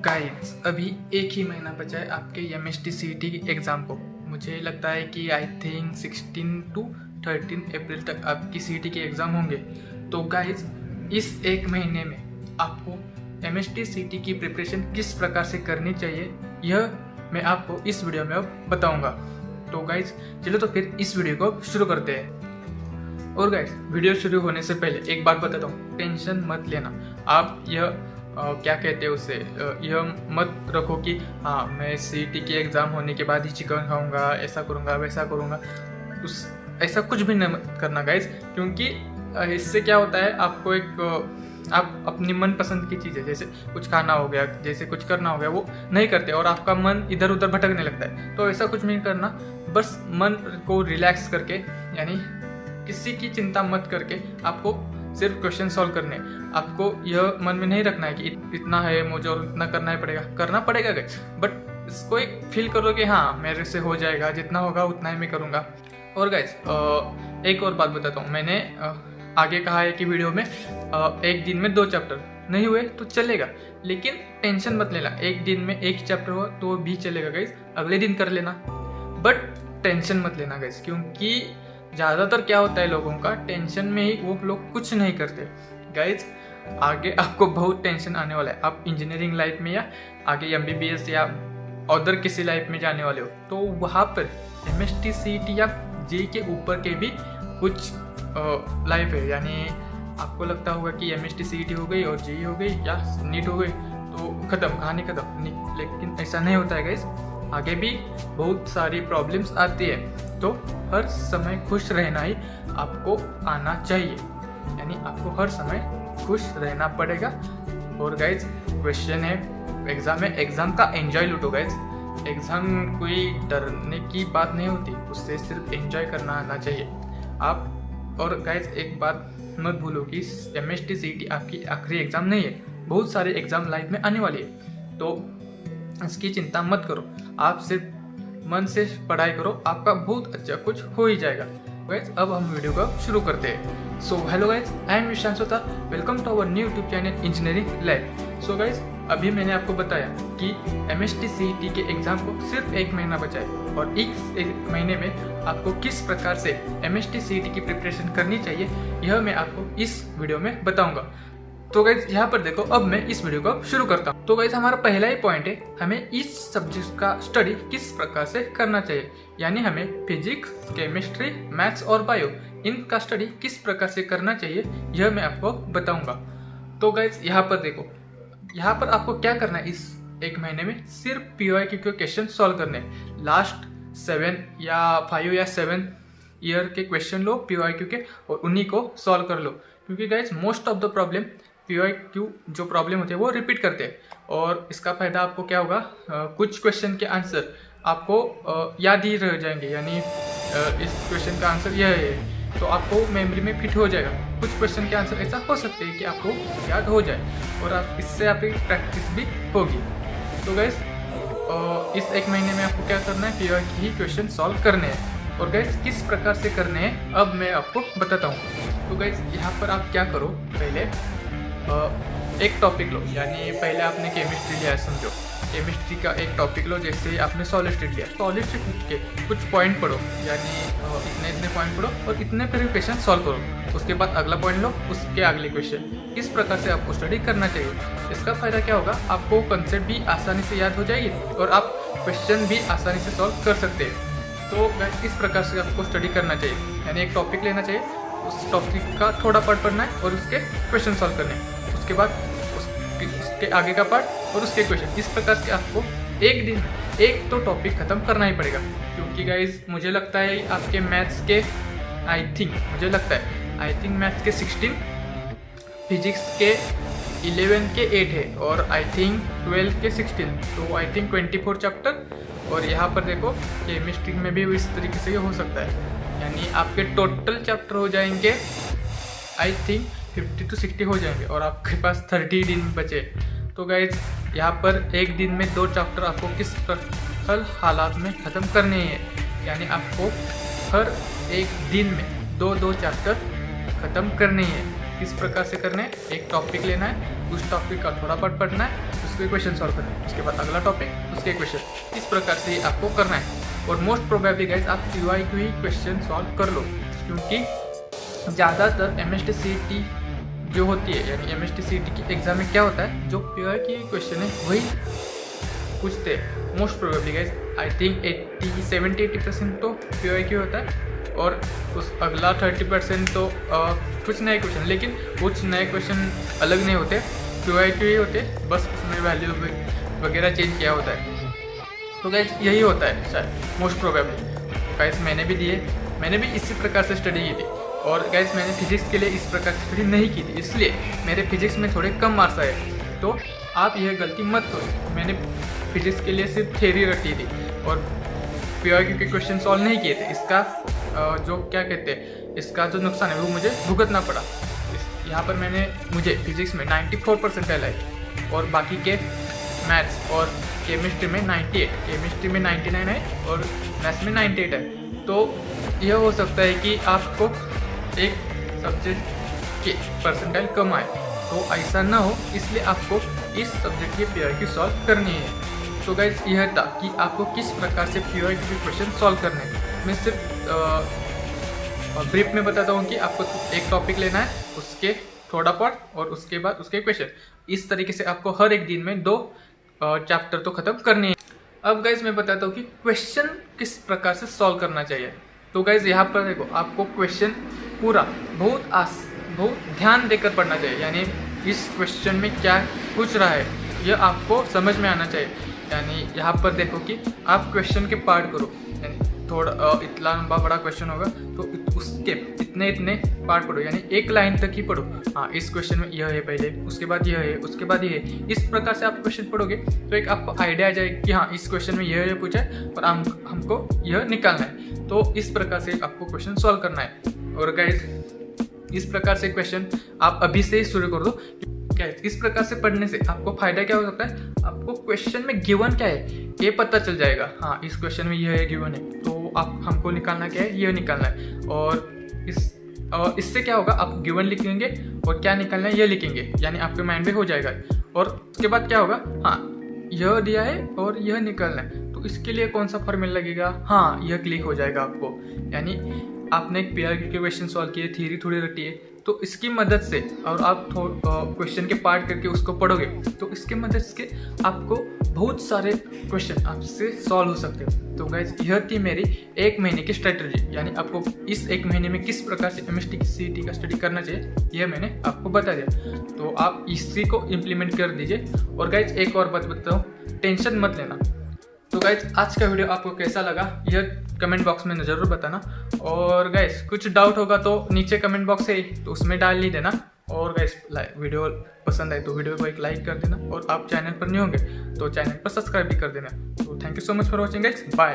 Guys अभी एक ही महीना बचा है आपके MST CET की एग्ज़ाम को। मुझे लगता है कि आई थिंक 16 to 13 अप्रैल तक आपकी CET के एग्ज़ाम होंगे। तो गाइस इस एक महीने में आपको MST CET की प्रिपरेशन किस प्रकार से करनी चाहिए यह मैं आपको इस वीडियो में अब बताऊंगा। तो गाइस चलो तो फिर इस वीडियो को शुरू करते हैं। और गाइस वीडियो शुरू होने से पहले एक बात बताता हूँ, टेंशन मत लेना। आप यह क्या कहते हैं उसे, यह मत रखो कि हाँ मैं CET की एग्ज़ाम होने के बाद ही चिकन खाऊंगा, ऐसा करूंगा वैसा करूंगा। ऐसा कुछ भी नहीं करना गाइस, क्योंकि इससे क्या होता है आपको आप अपनी मनपसंद की चीज़ें जैसे कुछ खाना हो गया, जैसे कुछ करना हो गया, वो नहीं करते और आपका मन इधर उधर भटकने लगता है। तो ऐसा कुछ नहीं करना, बस मन को रिलैक्स करके यानी किसी की चिंता मत करके आपको सिर्फ क्वेश्चन सॉल्व करने। आपको यह मन में नहीं रखना है कि इतना है मुझे और इतना करना पड़ेगा गाइस, बट इसको एक फील करो कि हाँ मेरे से हो जाएगा, जितना होगा उतना ही मैं करूँगा। और गाइस एक और बात बताता हूँ, मैंने आगे कहा है कि वीडियो में एक दिन में 2 चैप्टर नहीं हुए तो चलेगा, लेकिन टेंशन मत लेना। एक दिन में एक चैप्टर हुआ तो भी चलेगा गाइस, अगले दिन कर लेना, बट टेंशन मत लेना गाइस, क्योंकि ज़्यादातर क्या होता है लोगों का टेंशन में ही वो लोग कुछ नहीं करते। गाइज आगे आपको बहुत टेंशन आने वाला है। आप इंजीनियरिंग लाइफ में या आगे MBBS या अदर किसी लाइफ में जाने वाले हो, तो वहाँ पर MST CET या JEE के ऊपर के भी कुछ लाइफ है। यानी आपको लगता होगा कि MST CET हो गई और JEE हो गई या NEET हो गई तो ख़त्म, कहानी ख़त्म, लेकिन ऐसा नहीं होता है गाइज। आगे भी बहुत सारी प्रॉब्लम्स आती है, तो हर समय खुश रहना ही आपको आना चाहिए। यानी आपको हर समय खुश रहना पड़ेगा। और गाइज क्वेश्चन है, एग्ज़ाम है, एग्ज़ाम का एंजॉय लूटो गाइज। एग्ज़ाम कोई डरने की बात नहीं होती, उससे सिर्फ एंजॉय करना आना चाहिए आप। और गाइज एक बात मत भूलो कि MST CET आपकी आखिरी एग्ज़ाम नहीं है, बहुत सारे एग्ज़ाम लाइफ में आने वाली है, तो इसकी चिंता मत करो। आप सिर्फ मन से पढ़ाई करो, आपका बहुत अच्छा कुछ हो ही जाएगा। गाइज अब हम वीडियो को शुरू करते हैं। So hello guys, I am Vishant Sota, welcome to our new YouTube channel engineering life. So guys अभी मैंने आपको बताया कि MST CET के एग्ज़ाम को सिर्फ एक महीना बचा है, और इस एक महीने में आपको किस प्रकार से MST CET की प्रिपरेशन करनी चाहिए यह मैं आपको इस वीडियो में बताऊँगा। तो गाइज यहाँ पर देखो, अब मैं इस वीडियो को शुरू करता हूँ। तो गाइज हमारा पहला ही पॉइंट है, हमें इस सब्जेक्ट का स्टडी किस प्रकार से करना चाहिए। यानी हमें फिजिक्स, केमिस्ट्री, मैथ्स और बायो इनका स्टडी किस प्रकार से करना चाहिए यह मैं आपको बताऊंगा। तो गाइज यहाँ पर देखो, यहाँ पर आपको क्या करना है, इस एक महीने में सिर्फ PYQ के क्वेश्चन सॉल्व करने। लास्ट 7 या 5 या 7 ईयर के क्वेश्चन लो PYQ के और उन्हीं को सॉल्व कर लो, क्योंकि guys most of the problem PYQ जो प्रॉब्लम होती है वो रिपीट करते हैं। और इसका फायदा आपको क्या होगा, कुछ क्वेश्चन के आंसर आपको याद ही रह जाएंगे। यानी इस क्वेश्चन का आंसर यह है तो आपको मेमोरी में फिट हो जाएगा। कुछ क्वेश्चन के आंसर ऐसा हो सकते हैं कि आपको याद हो जाए और आप इससे आपकी प्रैक्टिस भी होगी। तो गैस इस एक महीने में आपको क्या करना है, PYQ ही क्वेश्चन सॉल्व करने हैं। और गैस किस प्रकार से करने हैं अब मैं आपको बताता हूँ। तो गैस यहाँ पर आप क्या करो, पहले एक टॉपिक लो। यानी पहले आपने केमिस्ट्री लिया है, समझो केमिस्ट्री का एक टॉपिक लो। जैसे आपने सॉलिड स्टेट लिया, सॉलिड स्टेट के कुछ पॉइंट पढ़ो, यानी इतने पॉइंट पढ़ो और इतने पर क्वेश्चन सॉल्व करो। उसके बाद अगला पॉइंट लो, उसके अगले क्वेश्चन। इस प्रकार से आपको स्टडी करना चाहिए। इसका फायदा क्या होगा, आपको कंसेप्ट भी आसानी से याद हो जाएगी और आप क्वेश्चन भी आसानी से सॉल्व कर सकते हैं। तो इस प्रकार से आपको स्टडी करना चाहिए। यानी एक टॉपिक लेना चाहिए, उस टॉपिक का थोड़ा पार्ट पढ़ना है और उसके क्वेश्चन सॉल्व करने हैं। उसके बाद उसके आगे का पार्ट और उसके क्वेश्चन। इस प्रकार से आपको एक दिन एक तो टॉपिक खत्म करना ही पड़ेगा, क्योंकि गाइज मुझे लगता है आपके मैथ्स के आई थिंक मैथ्स के 16, फिजिक्स के 11 के 8 है और आई थिंक 12 के 16, तो आई थिंक 24 चैप्टर। और यहाँ पर देखो केमिस्ट्री में भी इस तरीके से हो सकता है। यानी आपके टोटल चैप्टर हो जाएंगे आई थिंक 50 to 60 हो जाएंगे और आपके पास 30 दिन बचे। तो गाइज यहाँ पर एक दिन में 2 चैप्टर आपको किस प्रकार हालात में ख़त्म करने हैं। यानी आपको हर एक दिन में 2 चैप्टर ख़त्म करने हैं। किस प्रकार से करना है, एक टॉपिक लेना है, उस टॉपिक का थोड़ा पार्ट पढ़ना है, उसके क्वेश्चन सॉल्व करने हैं, उसके बाद अगला टॉपिक उसके क्वेश्चन, इस प्रकार से आपको करना है। और मोस्ट प्रोबेबली गाइज आप PYQ ही क्वेश्चन सॉल्व कर लो, क्योंकि ज़्यादातर MST-CET जो होती है, यानी MST-CET की एग्ज़ाम में क्या होता है, जो PYQ क्वेश्चन है वही पूछते हैं most probably guys. I think 70-80% तो PYQ होता है, और उस अगला 30% तो कुछ नए क्वेश्चन, लेकिन कुछ नए क्वेश्चन अलग नहीं होते, PYQ ही होते, बस उसमें वैल्यू वगैरह चेंज किया होता है। तो गाइज यही होता है शायद मोस्ट प्रोबेबली। गाइज मैंने भी इसी प्रकार से स्टडी की थी, और गाइज मैंने फिजिक्स के लिए इस प्रकार से स्टडी नहीं की थी, इसलिए मेरे फिजिक्स में थोड़े कम मार्क्स आए। तो आप यह गलती मत करो, मैंने फिजिक्स के लिए सिर्फ थ्योरी रटी थी और PYQ के क्वेश्चन सॉल्व नहीं किए थे। इसका जो क्या कहते हैं, इसका जो नुकसान है वो मुझे भुगतना पड़ा। यहाँ पर मुझे फिजिक्स में 94 परसेंटाइल आए, और बाकी के मैथ्स और केमिस्ट्री में 98, केमिस्ट्री में 99 है, और मैथ्स में 98 है। तो यह हो सकता है कि आपको एक सब्जेक्ट के परसेंटाइल कम आए, तो ऐसा ना हो, इसलिए आपको इस सब्जेक्ट की PYQ सॉल्व करनी है। तो गाइज यह था कि आपको किस प्रकार से PYQ के क्वेश्चन सॉल्व करने हैं। मैं सिर्फ ब्रीफ में बताता हूँ कि आपको एक टॉपिक लेना है, उसके थोड़ा पार्ट और उसके बाद उसके क्वेश्चन, इस तरीके से आपको हर एक दिन में 2 चैप्टर तो खत्म करनी है। अब गाइज मैं बताता हूँ कि क्वेश्चन किस प्रकार से सॉल्व करना चाहिए। तो गाइज यहाँ पर देखो, आपको क्वेश्चन पूरा बहुत ध्यान देकर पढ़ना चाहिए, यानी इस क्वेश्चन में क्या पूछ रहा है यह आपको समझ में आना चाहिए। यानी यहाँ पर देखो कि आप क्वेश्चन के पार्ट करो, यानी थोड़ा इतना लंबा बड़ा क्वेश्चन होगा तो उसके इतने पार्ट पढ़ो, यानी एक लाइन तक ही पढ़ो। हाँ, इस क्वेश्चन में यह है पहले, उसके बाद यह है, उसके बाद यह है। इस प्रकार से आप क्वेश्चन पढ़ोगे तो एक आपको आइडिया आ जाएगा कि हाँ, इस क्वेश्चन में यह पूछा है और हमको यह निकालना है। तो इस प्रकार से आपको क्वेश्चन सॉल्व करना है। और गाइस इस प्रकार से क्वेश्चन आप अभी से ही शुरू कर दो। इस प्रकार से पढ़ने से आपको फायदा क्या हो सकता है, आपको क्वेश्चन में गिवन क्या है ये पता चल जाएगा। हाँ, इस क्वेश्चन में यह है गिवन है, तो आप हमको निकालना क्या है, यह निकालना है। और इससे क्या होगा, आप गिवन लिखेंगे और क्या निकालना है यह लिखेंगे, यानी आपके माइंड में हो जाएगा। और उसके बाद क्या होगा, हाँ यह दिया है और यह निकालना है, तो इसके लिए कौन सा फॉर्मूला लगेगा, हाँ यह क्लिक हो जाएगा आपको। यानी आपने एक PYQ के क्वेश्चन सॉल्व किए, थ्योरी थोड़ी रटी है, तो इसकी मदद से और आप क्वेश्चन के पार्ट करके उसको पढ़ोगे तो इसके मदद से आपको बहुत सारे क्वेश्चन आपसे सॉल्व हो सकते हैं। तो गाइज यह थी मेरी 1 महीने की स्ट्रेटजी, यानी आपको इस 1 महीने में किस प्रकार से MST-CET का स्टडी करना चाहिए यह मैंने आपको बता दिया। तो आप इसी को इम्प्लीमेंट कर दीजिए। और गाइज एक और बात बताता हूँ, टेंशन मत लेना। तो गाइज आज का वीडियो आपको कैसा लगा यह कमेंट बॉक्स में ज़रूर बताना। और गाइज कुछ डाउट होगा तो नीचे कमेंट बॉक्स है तो उसमें डाल ही देना। और गाइज वीडियो पसंद आए तो वीडियो को एक लाइक कर देना, और आप चैनल पर नहीं होंगे तो चैनल पर सब्सक्राइब भी कर देना। तो thank you so much for watching guys, bye.